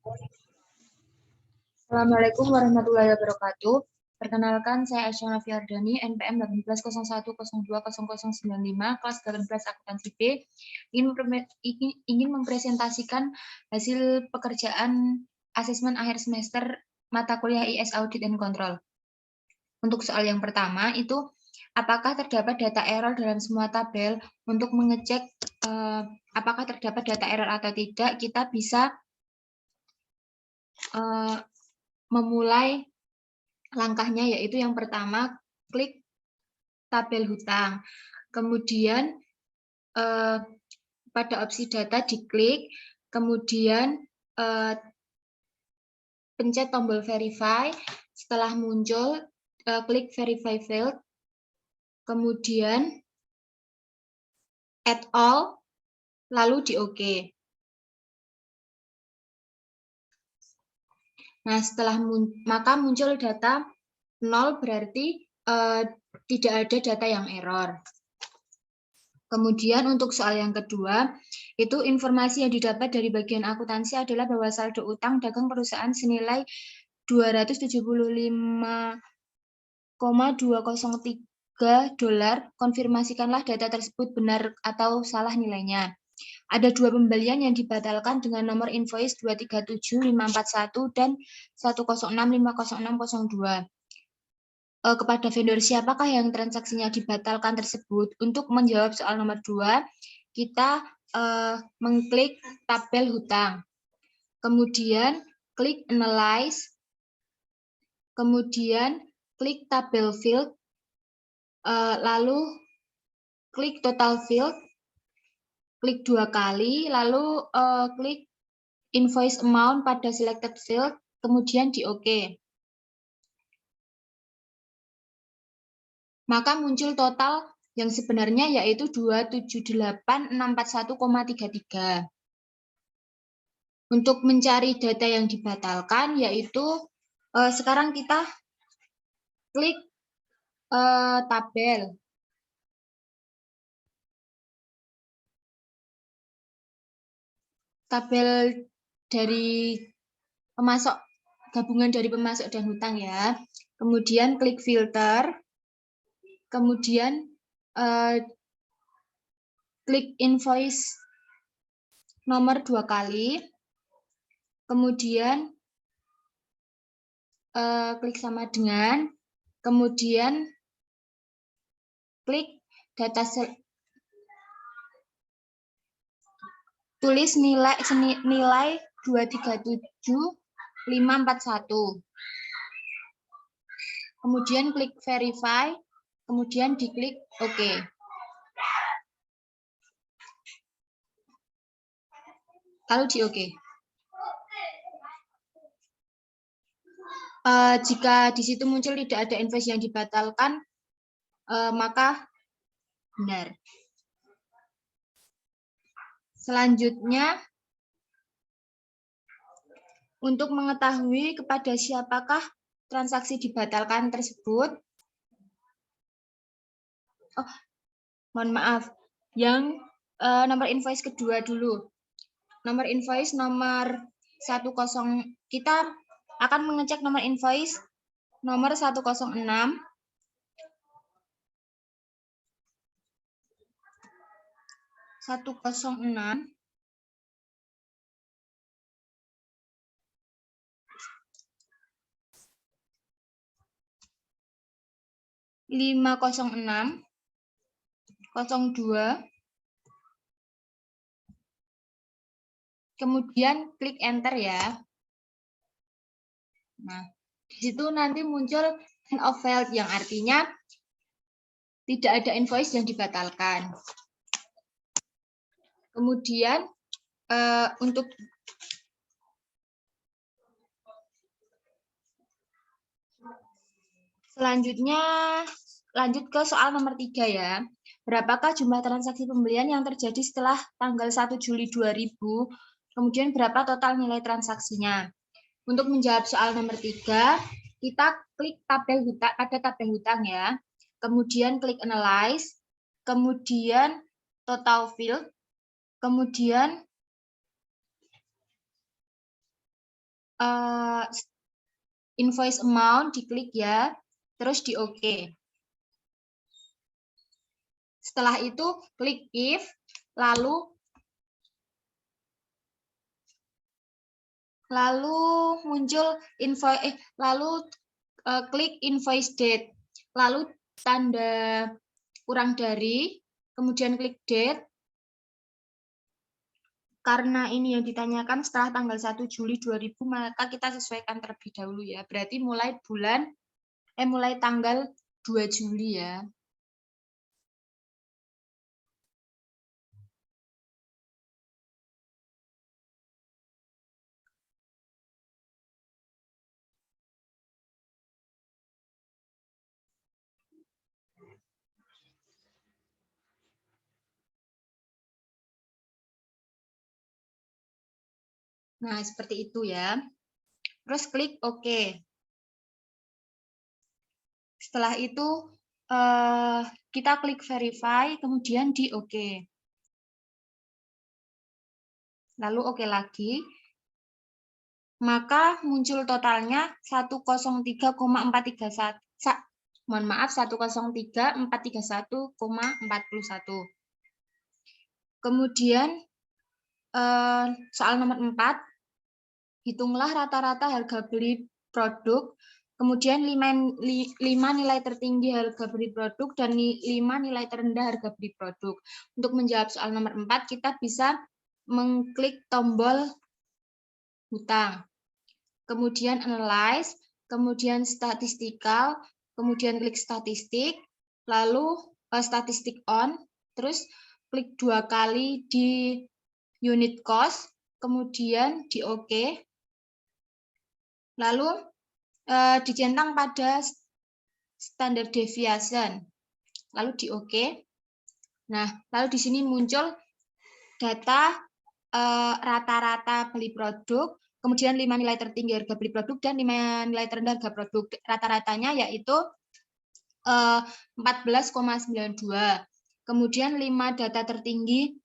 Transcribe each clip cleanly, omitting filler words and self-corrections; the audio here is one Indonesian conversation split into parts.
Assalamualaikum warahmatullahi wabarakatuh. Perkenalkan, saya Aisyah Nafiardani, NPM 1801020095, kelas 18 akuntansi B, ingin mempresentasikan hasil pekerjaan asesmen akhir semester mata kuliah IS Audit and Control. Untuk soal yang pertama itu, apakah terdapat data error dalam semua tabel? Untuk mengecek apakah terdapat data error atau tidak, kita bisa memulai langkahnya, yaitu yang pertama, klik tabel hutang. Kemudian pada opsi data diklik, kemudian pencet tombol verify. Setelah muncul, klik verify field, kemudian add all, lalu di OK. Nah, maka muncul data 0, berarti tidak ada data yang error. Kemudian untuk soal yang kedua, itu informasi yang didapat dari bagian akuntansi adalah bahwa saldo utang dagang perusahaan senilai 275,203 dolar. Konfirmasikanlah data tersebut benar atau salah nilainya. Ada 2 pembelian yang dibatalkan dengan nomor invoice 237.541 dan 106.50602. Kepada vendor siapakah yang transaksinya dibatalkan tersebut? Untuk menjawab soal nomor 2, kita mengklik tabel hutang. Kemudian klik analyze. Kemudian klik tabel field. Lalu klik total field. Klik 2 kali, lalu klik invoice amount pada selected field, kemudian di OK. Maka muncul total yang sebenarnya yaitu 278.641,33. Untuk mencari data yang dibatalkan, yaitu sekarang kita klik tabel. Tabel dari pemasok, gabungan dari pemasok dan hutang ya. Kemudian klik filter. Kemudian klik invoice nomor 2 kali. Kemudian klik sama dengan. Kemudian klik data tulis nilai 237.541. Kemudian klik verify, kemudian diklik OK. Lalu di OK. Jika di situ muncul tidak ada invoice yang dibatalkan, maka benar. Selanjutnya, untuk mengetahui kepada siapakah transaksi dibatalkan tersebut, mohon maaf, yang nomor invoice kedua dulu. Nomor invoice nomor 10, kita akan mengecek nomor invoice nomor 106. 106 506 02, kemudian klik enter ya. Nah, di situ nanti muncul end of failed, yang artinya tidak ada invoice yang dibatalkan. Kemudian untuk selanjutnya lanjut ke soal nomor 3 ya. Berapakah jumlah transaksi pembelian yang terjadi setelah tanggal 1 Juli 2000? Kemudian berapa total nilai transaksinya? Untuk menjawab soal nomor 3, kita klik tabel hutang pada tabel hutang ya. Kemudian klik analyze, kemudian total field, kemudian invoice amount, diklik ya, terus di OK. Setelah itu klik if, lalu muncul invoice, klik invoice date, lalu tanda kurang dari, kemudian klik date. Karena ini yang ditanyakan setelah tanggal 1 Juli 2000, maka kita sesuaikan terlebih dahulu ya. Berarti mulai tanggal 2 Juli ya. Nah, seperti itu ya. Terus klik OK. Setelah itu kita klik verify, kemudian di OK. Lalu OK lagi. Maka muncul totalnya 103,431. Mohon maaf, 103.431,41. Kemudian soal nomor 4, hitunglah rata-rata harga beli produk, kemudian 5 nilai tertinggi harga beli produk dan 5 nilai terendah harga beli produk. Untuk menjawab soal nomor 4, kita bisa mengklik tombol hutang, kemudian analyze, kemudian statistical, kemudian klik statistik, lalu statistik on, terus klik 2 kali di unit cost, kemudian di OK, lalu dicentang pada standard deviation, lalu di OK. Nah, lalu di sini muncul data rata-rata beli produk, kemudian 5 nilai tertinggi harga beli produk dan 5 nilai terendah harga produk. Rata-ratanya yaitu 14,92. Kemudian 5 data tertinggi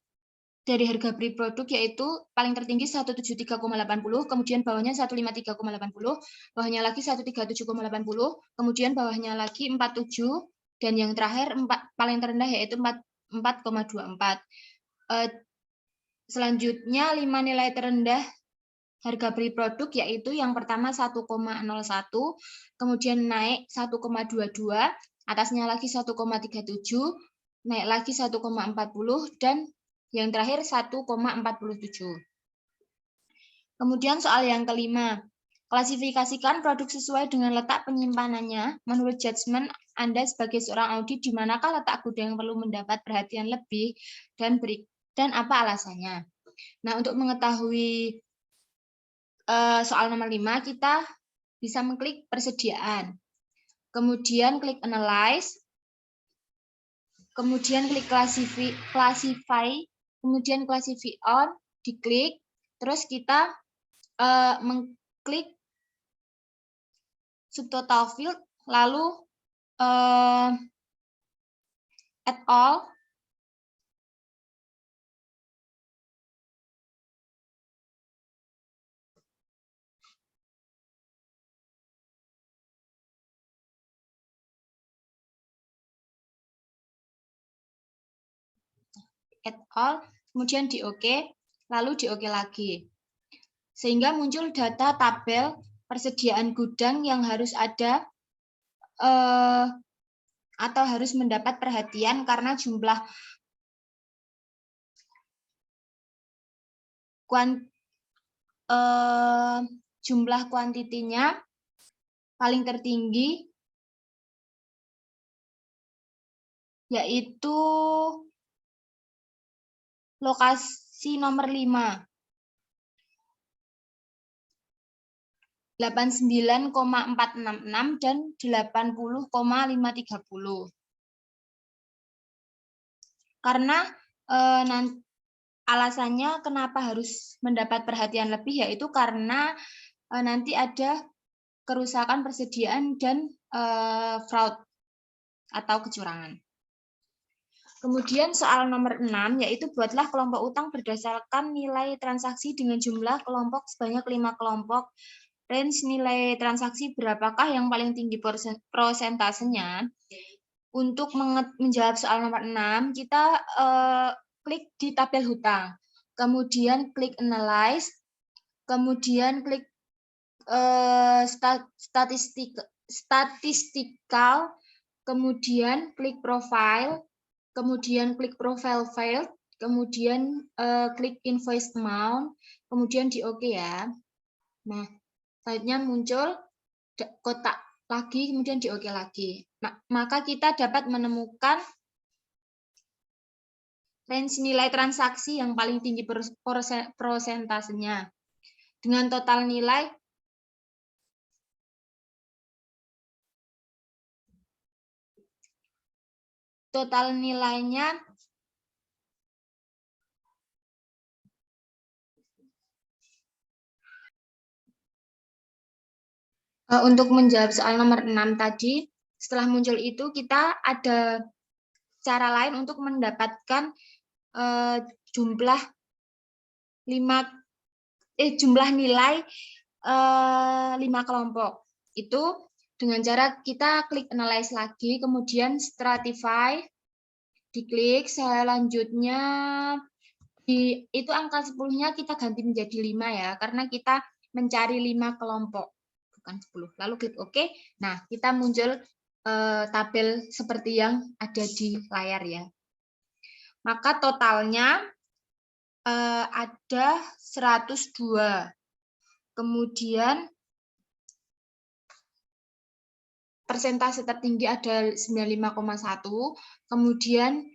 dari harga beli produk yaitu paling tertinggi 173,80, kemudian bawahnya 153,80, bawahnya lagi 137,80, kemudian bawahnya lagi 47, dan yang terakhir paling terendah yaitu 4,24. Selanjutnya 5 nilai terendah harga beli produk yaitu yang pertama 1,01, kemudian naik 1,22, atasnya lagi 1,37, naik lagi 1,40, dan yang terakhir 1,47. Kemudian soal yang kelima, klasifikasikan produk sesuai dengan letak penyimpanannya. Menurut judgement Anda sebagai seorang audit, di manakah letak gudang yang perlu mendapat perhatian lebih dan apa alasannya? Nah, untuk mengetahui soal nomor 5, kita bisa mengklik persediaan. Kemudian klik analyze, kemudian klik classify, kemudian classify on, diklik, terus kita mengklik subtotal field, lalu add all, kemudian di OK, lalu di OK lagi. Sehingga muncul data tabel persediaan gudang yang harus ada atau harus mendapat perhatian karena jumlah kuantitinya paling tertinggi yaitu lokasi nomor 5. 89,466 dan 80,530. Karena alasannya kenapa harus mendapat perhatian lebih yaitu karena nanti ada kerusakan persediaan dan fraud atau kecurangan. Kemudian soal nomor 6 yaitu buatlah kelompok utang berdasarkan nilai transaksi dengan jumlah kelompok sebanyak 5 kelompok range nilai transaksi berapakah yang paling tinggi prosentasenya. Untuk menjawab soal nomor 6, kita klik di tabel hutang, kemudian klik analyze, kemudian klik statistikal, kemudian klik profile, kemudian klik profile field, kemudian klik invoice amount, kemudian di OK ya. Nah, selanjutnya muncul kotak lagi, kemudian di OK lagi. Nah, maka kita dapat menemukan range nilai transaksi yang paling tinggi prosentasenya. Dengan total nilainya untuk menjawab soal nomor 6 tadi, setelah muncul itu kita ada cara lain untuk mendapatkan jumlah nilai 5 kelompok. Itu dengan cara kita klik analyze lagi, kemudian stratify, diklik, selanjutnya itu angka 10-nya kita ganti menjadi 5 ya, karena kita mencari 5 kelompok, bukan 10. Lalu klik OK. Nah, kita muncul tabel seperti yang ada di layar ya. Maka totalnya ada 102. Kemudian persentase tertinggi ada 95,1. Kemudian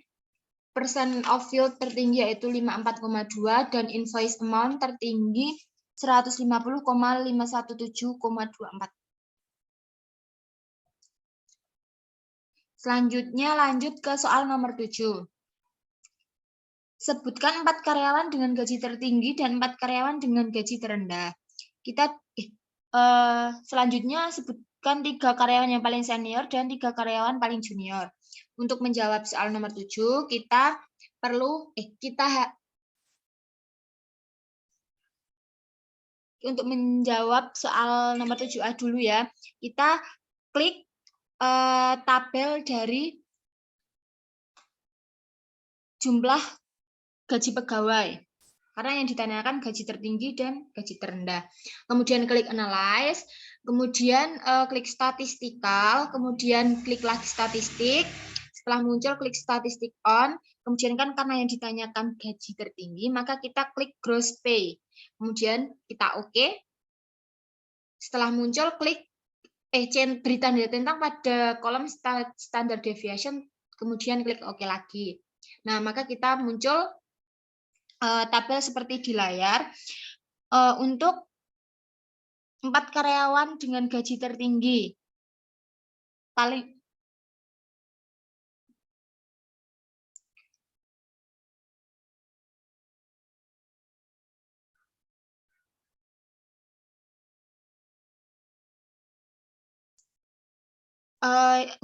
percent of yield tertinggi yaitu 54,2 dan invoice amount tertinggi 150,517,24. Selanjutnya lanjut ke soal nomor 7. Sebutkan 4 karyawan dengan gaji tertinggi dan 4 karyawan dengan gaji terendah. Kita selanjutnya sebutkan 3 karyawan yang paling senior dan 3 karyawan paling junior. Untuk menjawab soal nomor 7, kita perlu untuk menjawab soal nomor 7A dulu ya. Kita klik tabel dari jumlah gaji pegawai. Karena yang ditanyakan gaji tertinggi dan gaji terendah. Kemudian klik analyze, kemudian klik statistikal, kemudian klik lagi statistik. Setelah muncul klik statistik on, kemudian kan karena yang ditanyakan gaji tertinggi, maka kita klik gross pay. Kemudian kita OK. Setelah muncul klik beri tanda tentang pada kolom standard deviation, kemudian klik OK lagi. Nah, maka kita muncul tabel seperti di layar. Untuk 4 karyawan dengan gaji tertinggi,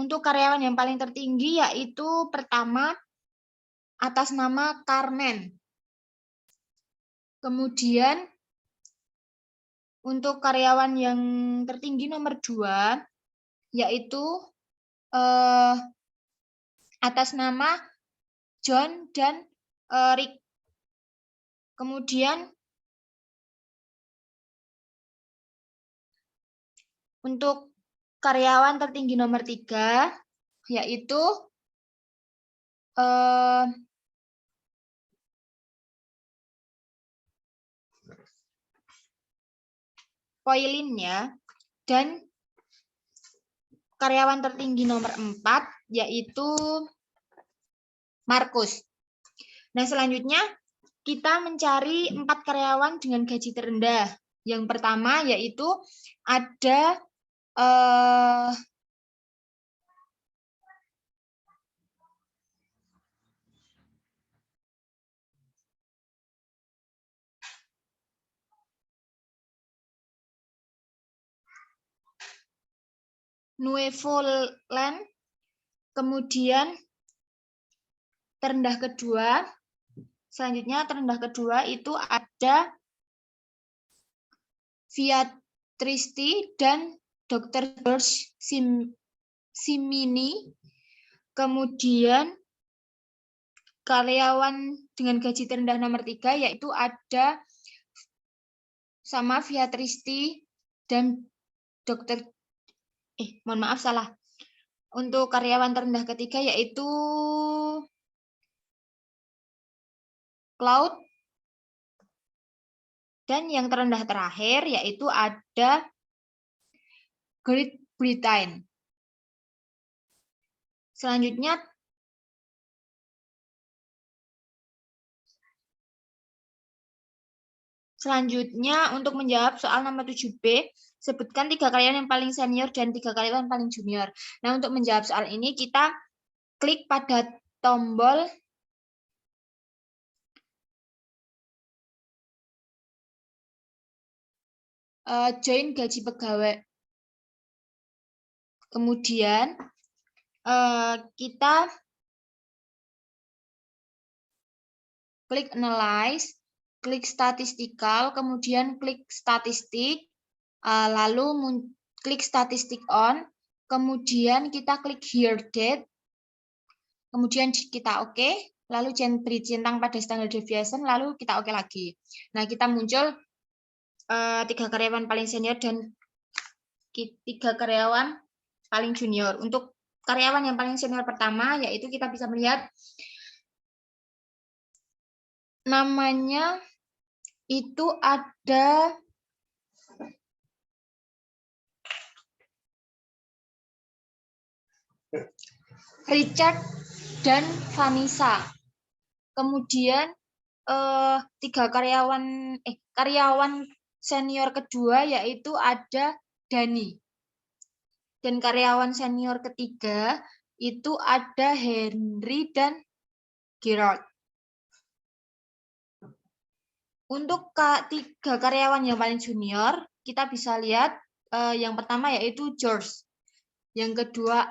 untuk karyawan yang paling tertinggi yaitu pertama atas nama Carmen. Kemudian untuk karyawan yang tertinggi nomor 2 yaitu atas nama John dan Rick. Kemudian untuk karyawan tertinggi nomor 3 yaitu Koilin ya, dan karyawan tertinggi nomor 4 yaitu Markus. Nah, selanjutnya kita mencari 4 karyawan dengan gaji terendah. Yang pertama yaitu ada Nuevo Land, kemudian terendah kedua, selanjutnya terendah kedua itu ada Tristi dan Dr. George Simini. Kemudian karyawan dengan gaji terendah nomor 3 yaitu ada sama Via Tristi dan Dr. Mohon maaf salah. Untuk karyawan terendah ketiga yaitu Cloud. Dan yang terendah terakhir yaitu ada Great Britain. Selanjutnya untuk menjawab soal nomor 7B, sebutkan 3 karyawan yang paling senior dan 3 karyawan yang paling junior. Nah, untuk menjawab soal ini kita klik pada tombol join gaji pegawai. Kemudian kita klik analyze, klik statistical, kemudian klik statistik, lalu klik statistik on, kemudian kita klik here date, kemudian kita oke, lalu beri centang pada standard deviation, lalu kita oke lagi. Nah, kita muncul 3 karyawan paling senior dan 3 karyawan paling junior. Untuk karyawan yang paling senior pertama, yaitu kita bisa melihat namanya itu ada Richard dan Vanessa. Kemudian 3 karyawan senior kedua yaitu ada Dani. Dan karyawan senior ketiga itu ada Henry dan Gerard. Untuk 3 karyawan yang paling junior, kita bisa lihat yang pertama yaitu George. Yang kedua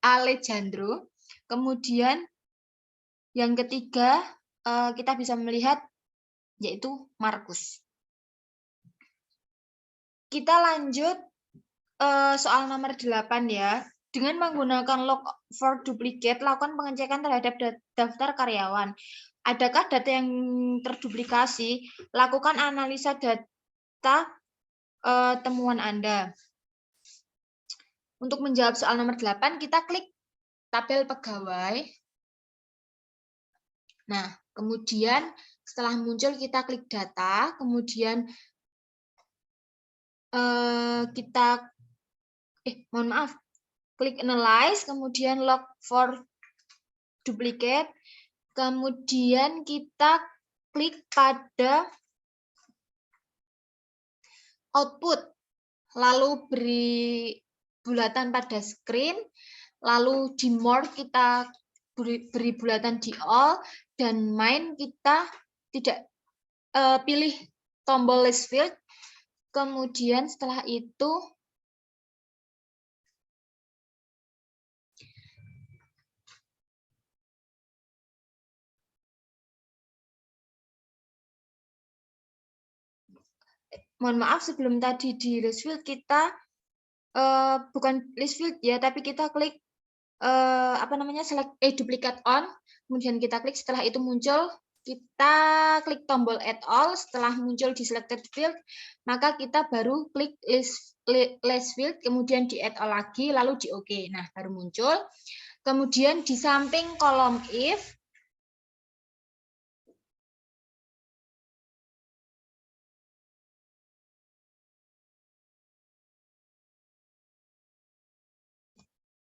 Alejandro. Kemudian yang ketiga kita bisa melihat yaitu Markus. Kita lanjut soal nomor 8 ya. Dengan menggunakan log for duplicate, lakukan pengecekan terhadap daftar karyawan. Adakah data yang terduplikasi? Lakukan analisa data temuan Anda. Untuk menjawab soal nomor 8, kita klik tabel pegawai. Nah, kemudian setelah muncul kita klik data, kemudian klik analyze, kemudian log for duplicate, kemudian kita klik pada output, lalu beri bulatan pada screen, lalu di more kita beri bulatan di all, dan main kita tidak pilih tombol list field. Kemudian setelah itu mohon maaf sebelum tadi di list field kita bukan list field ya, tapi kita klik select duplicate on, kemudian kita klik, setelah itu muncul kita klik tombol add all, setelah muncul di selected field maka kita baru klik list field, kemudian di add all lagi, lalu di oke. Nah, baru muncul. Kemudian di samping kolom if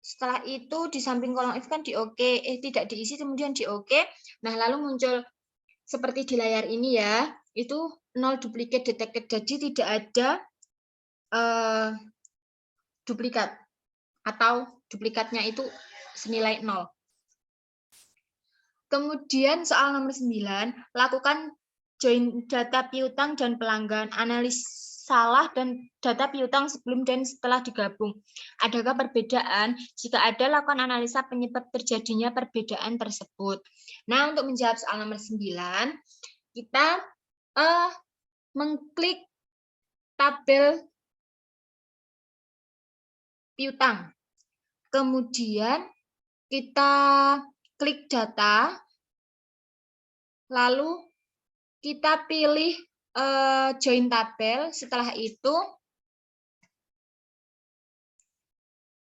setelah itu di samping kolom if kan di oke, tidak diisi, kemudian di oke. Nah, lalu muncul seperti di layar ini ya, itu 0 duplicate detected, jadi tidak ada duplikat atau duplikatnya itu senilai 0. Kemudian soal nomor 9, lakukan join data piutang dan pelanggan, analisalah dan data piutang sebelum dan setelah digabung. Adakah perbedaan? Jika ada, lakukan analisa penyebab terjadinya perbedaan tersebut. Nah, untuk menjawab soal nomor 9, kita mengklik tabel piutang. Kemudian kita klik data, lalu kita pilih join tabel. Setelah itu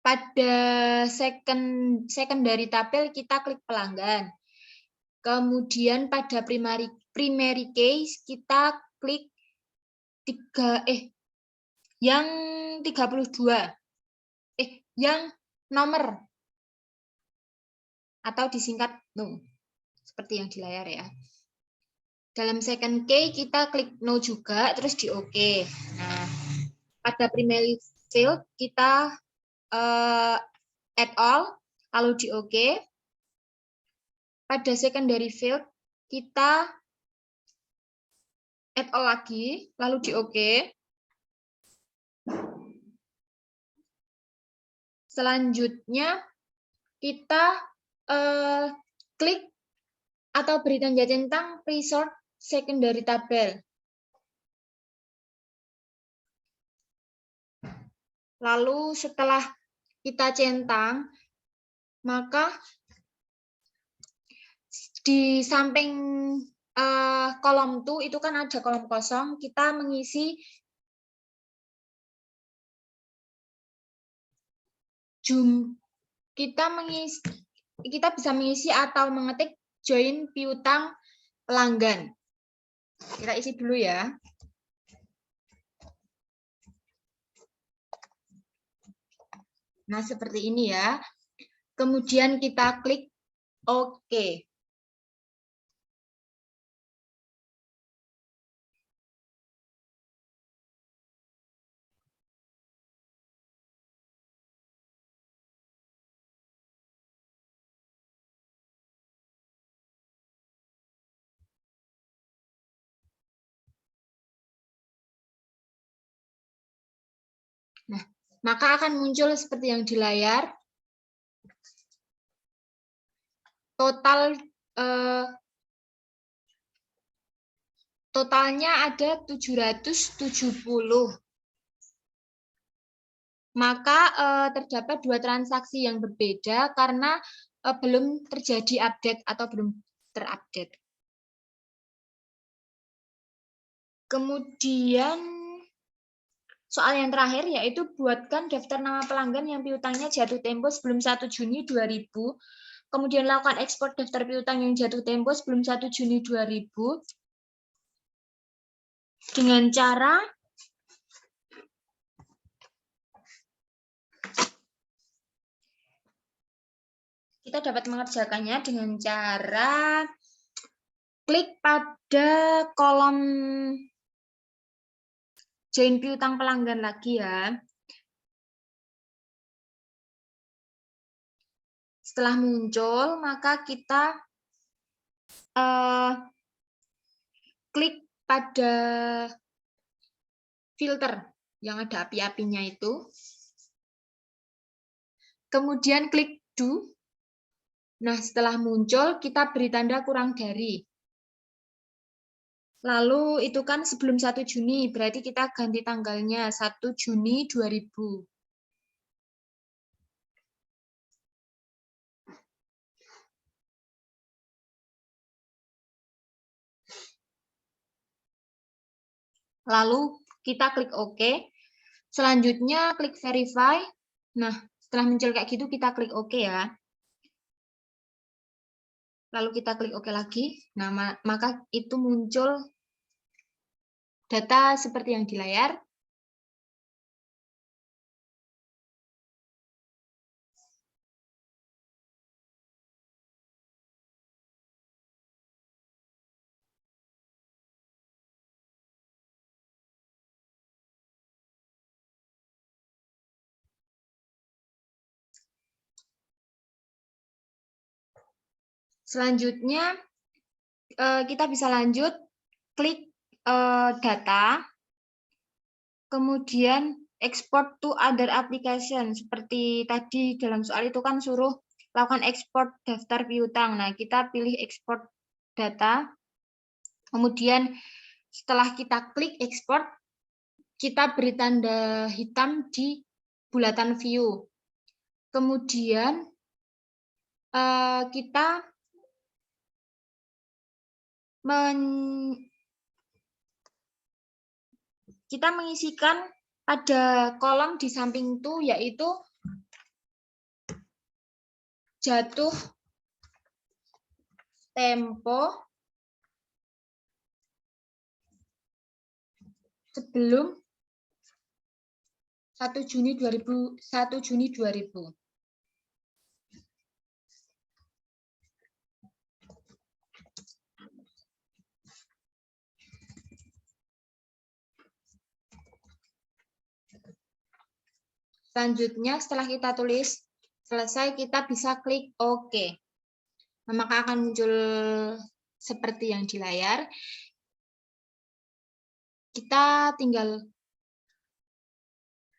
pada secondary tabel kita klik pelanggan. Kemudian pada primary case kita klik yang 32. Yang nomor atau disingkat no. Seperti yang di layar ya. Dalam second key kita klik no juga, terus di OK. Nah, pada primary field kita add all, lalu di OK. Pada secondary field kita add all lagi, lalu di OK. Selanjutnya kita klik atau beri tanda centang pre-sort secondary tabel. Lalu setelah kita centang, maka di samping kolom to itu kan ada kolom kosong, kita mengisi kita bisa mengisi atau mengetik join piutang pelanggan. Kita isi dulu ya. Nah, seperti ini ya. Kemudian kita klik OK. Nah, maka akan muncul seperti yang di layar. Totalnya ada 770. Maka terdapat 2 transaksi yang berbeda karena belum terjadi update atau belum terupdate. Kemudian soal yang terakhir yaitu buatkan daftar nama pelanggan yang piutangnya jatuh tempo sebelum 1 Juni 2000. Kemudian lakukan ekspor daftar piutang yang jatuh tempo sebelum 1 Juni 2000 dengan cara kita dapat mengerjakannya dengan cara klik pada kolom join piutang pelanggan lagi ya. Setelah muncul, maka kita klik pada filter yang ada api-apinya itu. Kemudian klik do. Nah, setelah muncul, kita beri tanda kurang dari. Lalu itu kan sebelum 1 Juni, berarti kita ganti tanggalnya 1 Juni 2000. Lalu kita klik OK. Selanjutnya klik verify. Nah, setelah muncul kayak gitu, kita klik OK ya. Lalu kita klik OK lagi. Nah, maka itu muncul data seperti yang di layar. Selanjutnya, kita bisa lanjut, klik data, kemudian export to other application. Seperti tadi dalam soal itu kan suruh lakukan ekspor daftar piutang. Nah, kita pilih export data. Kemudian setelah kita klik export, kita beri tanda hitam di bulatan view. Kemudian kita mengisikan pada kolom di samping itu, yaitu jatuh tempo sebelum 1 Juni 2000. Selanjutnya, setelah kita tulis selesai, kita bisa klik OK. Maka akan muncul seperti yang di layar. Kita tinggal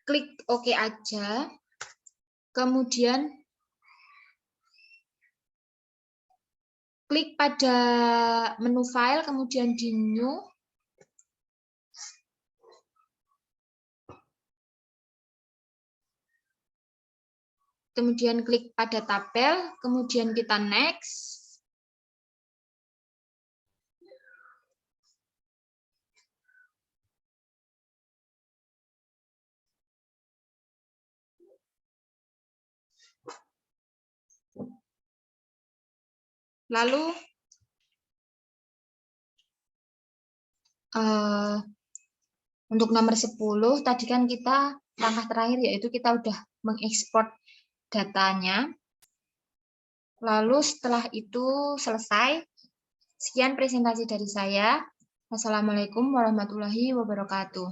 klik OK aja. Kemudian klik pada menu file, kemudian di new. Kemudian klik pada tabel, kemudian kita next. Lalu untuk nomor 10 tadi kan kita langkah terakhir yaitu kita udah mengekspor datanya. Lalu setelah itu selesai. Sekian presentasi dari saya. Wassalamualaikum warahmatullahi wabarakatuh.